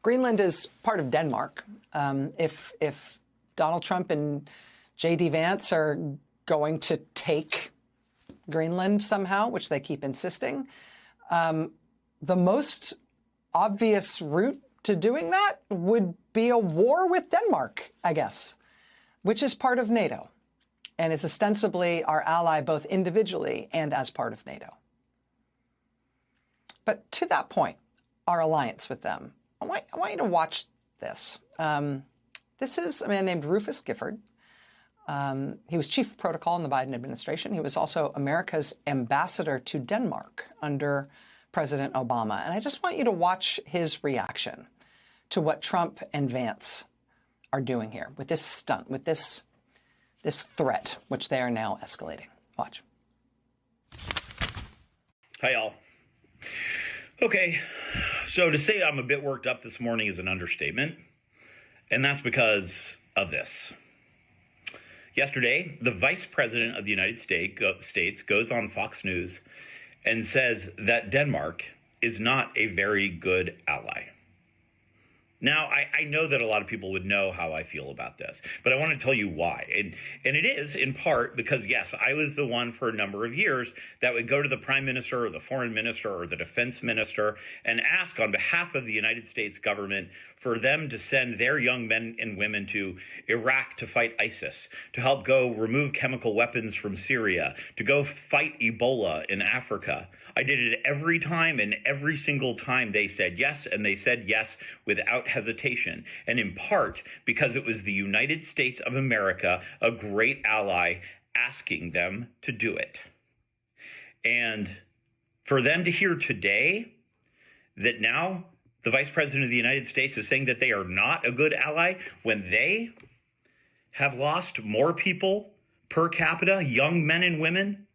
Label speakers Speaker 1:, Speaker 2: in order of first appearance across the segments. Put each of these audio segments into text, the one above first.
Speaker 1: Greenland is part of Denmark. If Donald Trump and J.D. Vance are going to take Greenland somehow, which they keep insisting, the most obvious route to doing that would be a war with Denmark, I guess, which is part of NATO and is ostensibly our ally both individually and as part of NATO. But to that point, our alliance with them, I want you to watch this. This is a man named Rufus Gifford. He was chief of protocol in the Biden administration. He was also America's ambassador to Denmark under President Obama. And I just want you to watch his reaction to what Trump and Vance are doing here with this stunt, with this threat, which they are now escalating. Watch.
Speaker 2: Hi, y'all. Okay, so to say I'm a bit worked up this morning is an understatement, and that's because of this. Yesterday, the Vice President of the United States goes on Fox News and says that Denmark is not a very good ally. Now, I know that a lot of people would know how I feel about this, but I want to tell you why. And it is in part because, yes, I was the one for a number of years that would go to the prime minister or the foreign minister or the defense minister and ask on behalf of the United States government for them to send their young men and women to Iraq to fight ISIS, to help go remove chemical weapons from Syria, to go fight Ebola in Africa. I did it every time, and every single time they said yes, and they said yes without hesitation. And in part because it was the United States of America, a great ally, asking them to do it. And for them to hear today that now the Vice President of the United States is saying that they are not a good ally when they have lost more people per capita, young men and women,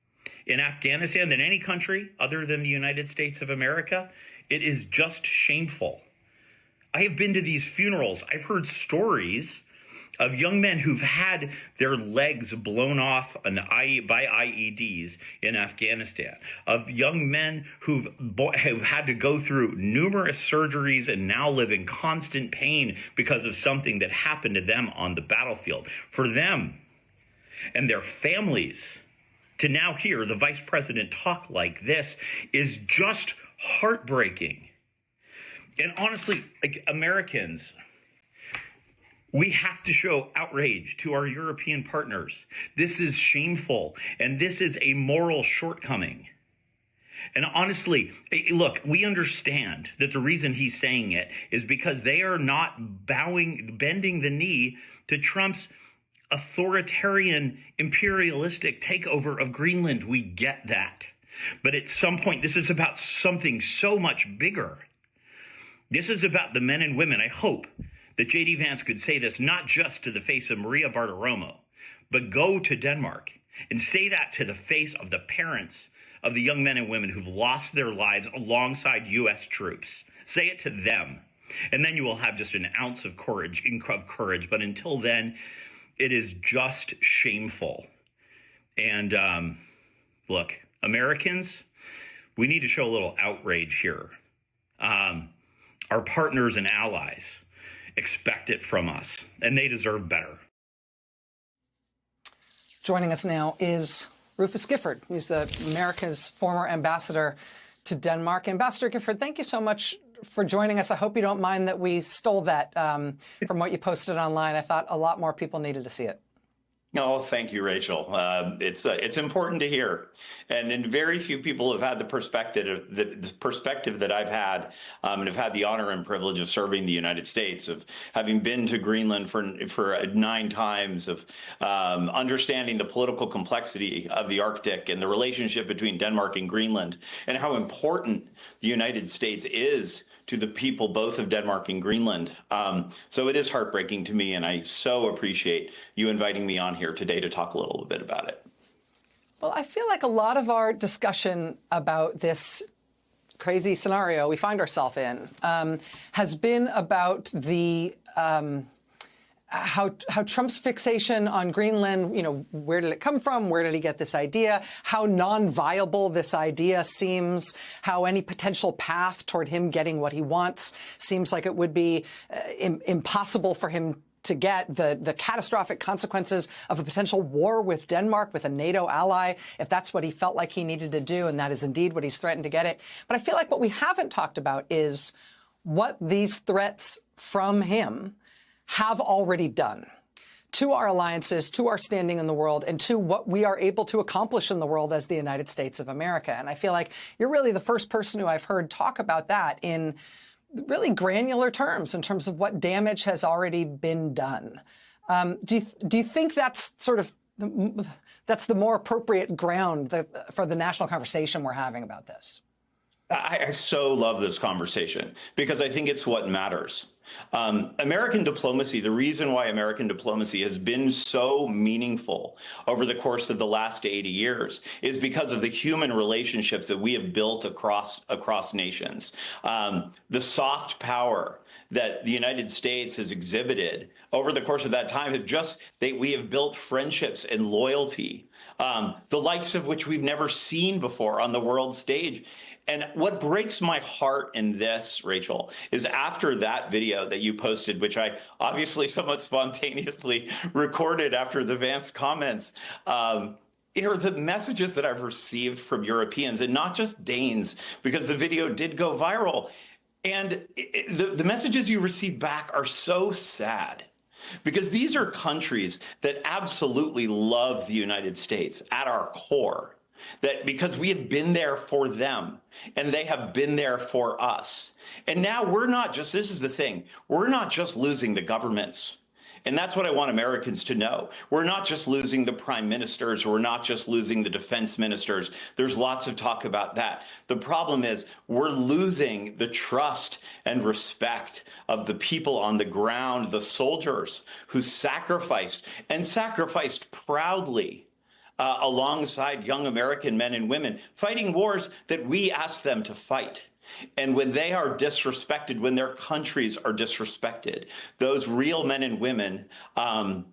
Speaker 2: in Afghanistan than any country other than the United States of America, it is just shameful. I have been to these funerals. I've heard stories of young men who've had their legs blown off by IEDs in Afghanistan, of young men who've had to go through numerous surgeries and now live in constant pain because of something that happened to them on the battlefield. For them and their families to now hear the vice president talk like this is just heartbreaking. And honestly, like Americans, we have to show outrage to our European partners. This is shameful, and this is a moral shortcoming. And honestly, look, we understand that the reason he's saying it is because they are not bending the knee to Trump's authoritarian, imperialistic takeover of Greenland. We get that. But at some point, this is about something so much bigger. This is about the men and women. I hope that J.D. Vance could say this not just to the face of Maria Bartiromo, but go to Denmark and say that to the face of the parents of the young men and women who've lost their lives alongside U.S. troops. Say it to them. And then you will have just an ounce of courage. But until then, it is just shameful. And look, Americans, we need to show a little outrage here. Our partners and allies expect it from us, and they deserve better.
Speaker 1: Joining us now is Rufus Gifford. He's America's former ambassador to Denmark. Ambassador Gifford, thank you so much for joining us. I hope you don't mind that we stole that from what you posted online. I thought a lot more people needed to see it.
Speaker 3: No, thank you, Rachel. It's important to hear, and very few people have had the perspective that I've had, and have had the honor and privilege of serving the United States, of having been to Greenland for 9 times, of understanding the political complexity of the Arctic and the relationship between Denmark and Greenland, and how important the United States is to the people both of Denmark and Greenland. So it is heartbreaking to me, and I so appreciate you inviting me on here today to talk a little bit about it.
Speaker 1: Well, I feel like a lot of our discussion about this crazy scenario we find ourselves in has been about the how Trump's fixation on Greenland, where did it come from? Where did he get this idea? How non-viable this idea seems, how any potential path toward him getting what he wants seems like it would be impossible for him to get, the catastrophic consequences of a potential war with Denmark, with a NATO ally, if that's what he felt like he needed to do, and that is indeed what he's threatened to get it. But I feel like what we haven't talked about is what these threats from him have already done to our alliances, to our standing in the world, and to what we are able to accomplish in the world as the United States of America. And I feel like you're really the first person who I've heard talk about that in really granular terms, in terms of what damage has already been done. Do you think that's sort of that's the more appropriate ground for the national conversation we're having about this?
Speaker 3: I so love this conversation because I think it's what matters. American diplomacy, the reason why American diplomacy has been so meaningful over the course of the last 80 years is because of the human relationships that we have built across nations. The soft power that the United States has exhibited over the course of that time we have built friendships and loyalty, the likes of which we've never seen before on the world stage. And what breaks my heart in this, Rachel, is after that video that you posted, which I obviously somewhat spontaneously recorded after the Vance comments, are the messages that I've received from Europeans, and not just Danes, because the video did go viral. And the messages you receive back are so sad, because these are countries that absolutely love the United States at our core. That because we have been there for them and they have been there for us. And now this is the thing, we're not just losing the governments. And that's what I want Americans to know. We're not just losing the prime ministers, we're not just losing the defense ministers. There's lots of talk about that. The problem is we're losing the trust and respect of the people on the ground, the soldiers who sacrificed proudly alongside young American men and women fighting wars that we asked them to fight. And when they are disrespected, when their countries are disrespected, those real men and women,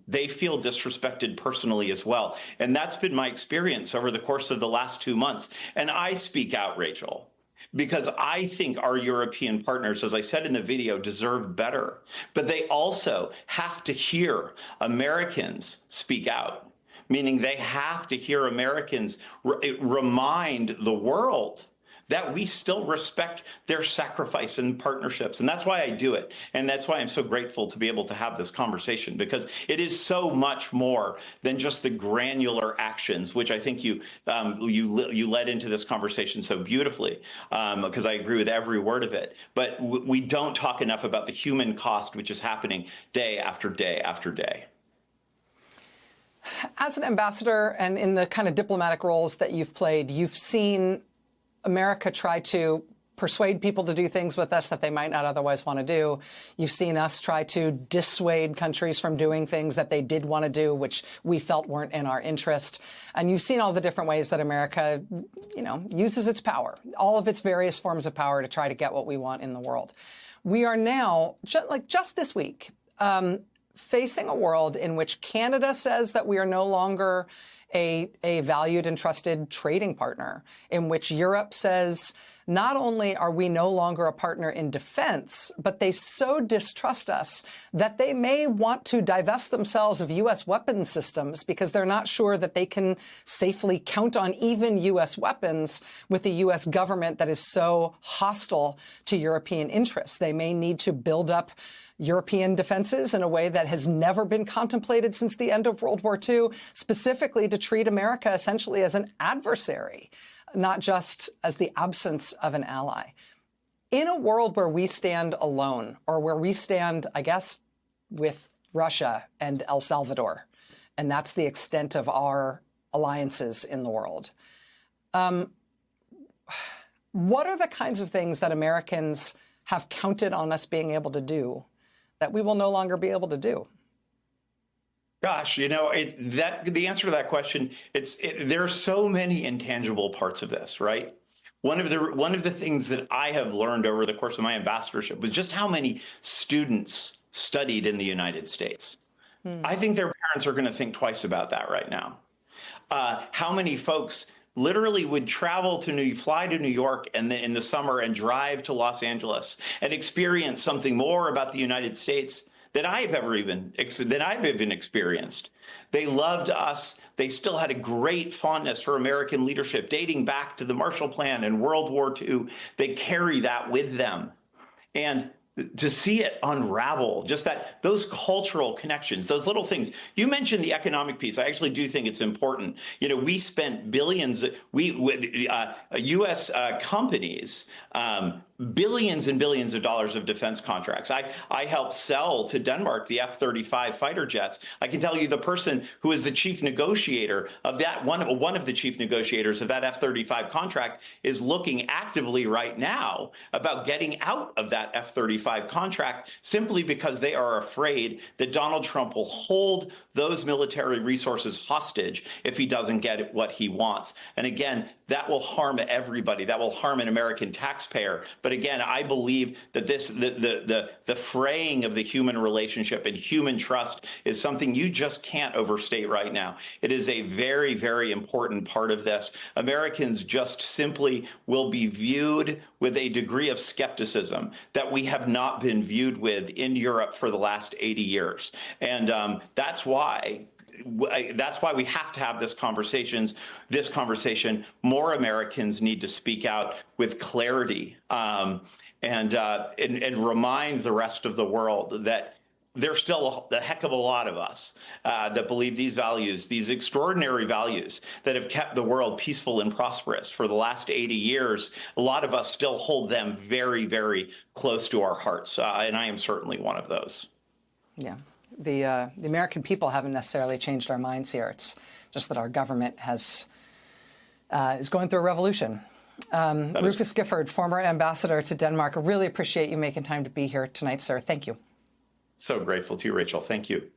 Speaker 3: they feel disrespected personally as well. And that's been my experience over the course of the last 2 months. And I speak out, Rachel, because I think our European partners, as I said in the video, deserve better. But they also have to hear Americans speak out. Meaning they have to hear Americans remind the world that we still respect their sacrifice and partnerships. And that's why I do it. And that's why I'm so grateful to be able to have this conversation, because it is so much more than just the granular actions, which I think you led into this conversation so beautifully, because I agree with every word of it. But we don't talk enough about the human cost, which is happening day after day after day.
Speaker 1: As an ambassador and in the kind of diplomatic roles that you've played, you've seen America try to persuade people to do things with us that they might not otherwise want to do. You've seen us try to dissuade countries from doing things that they did want to do, which we felt weren't in our interest. And you've seen all the different ways that America, uses its power, all of its various forms of power to try to get what we want in the world. We are now, just this week, facing a world in which Canada says that we are no longer a valued and trusted trading partner, in which Europe says not only are we no longer a partner in defense, but they so distrust us that they may want to divest themselves of U.S. weapons systems because they're not sure that they can safely count on even U.S. weapons with a U.S. government that is so hostile to European interests. They may need to build up European defenses in a way that has never been contemplated since the end of World War II, specifically to treat America essentially as an adversary, not just as the absence of an ally. In a world where we stand alone, or where we stand, I guess, with Russia and El Salvador, and that's the extent of our alliances in the world, what are the kinds of things that Americans have counted on us being able to do that we will no longer be able to do?
Speaker 3: Gosh, the answer to that question, there are so many intangible parts of this, right? One of the things that I have learned over the course of my ambassadorship was just how many students studied in the United States. I think their parents are going to think twice about that right now. How many folks literally would fly to New York and in the summer and drive to Los Angeles and experience something more about the United States than I've even experienced. They loved us. They still had a great fondness for American leadership dating back to the Marshall Plan and World War II. They carry that with them. And to see it unravel, just those cultural connections, those little things. You mentioned the economic piece. I actually do think it's important. We spent billions, U.S. companies, billions and billions of dollars of defense contracts. I helped sell to Denmark the F-35 fighter jets. I can tell you the person who is the chief negotiator of that, one of the chief negotiators of that F-35 contract is looking actively right now about getting out of that F-35 contract simply because they are afraid that Donald Trump will hold those military resources hostage if he doesn't get what he wants. And again, that will harm everybody. That will harm an American taxpayer. But again, I believe that the fraying of the human relationship and human trust is something you just can't overstate right now. It is a very, very important part of this. Americans just simply will be viewed with a degree of skepticism that we have not been viewed with in Europe for the last 80 years. And that's why we have to have this conversation. More Americans need to speak out with clarity and remind the rest of the world that there's still a heck of a lot of us that believe these values, these extraordinary values that have kept the world peaceful and prosperous for the last 80 years. A lot of us still hold them very, very close to our hearts. And I am certainly one of those.
Speaker 1: Yeah. The American people haven't necessarily changed our minds here. It's just that our government is going through a revolution. Rufus Gifford, former ambassador to Denmark, I really appreciate you making time to be here tonight, sir. Thank you.
Speaker 3: So grateful to you, Rachel. Thank you.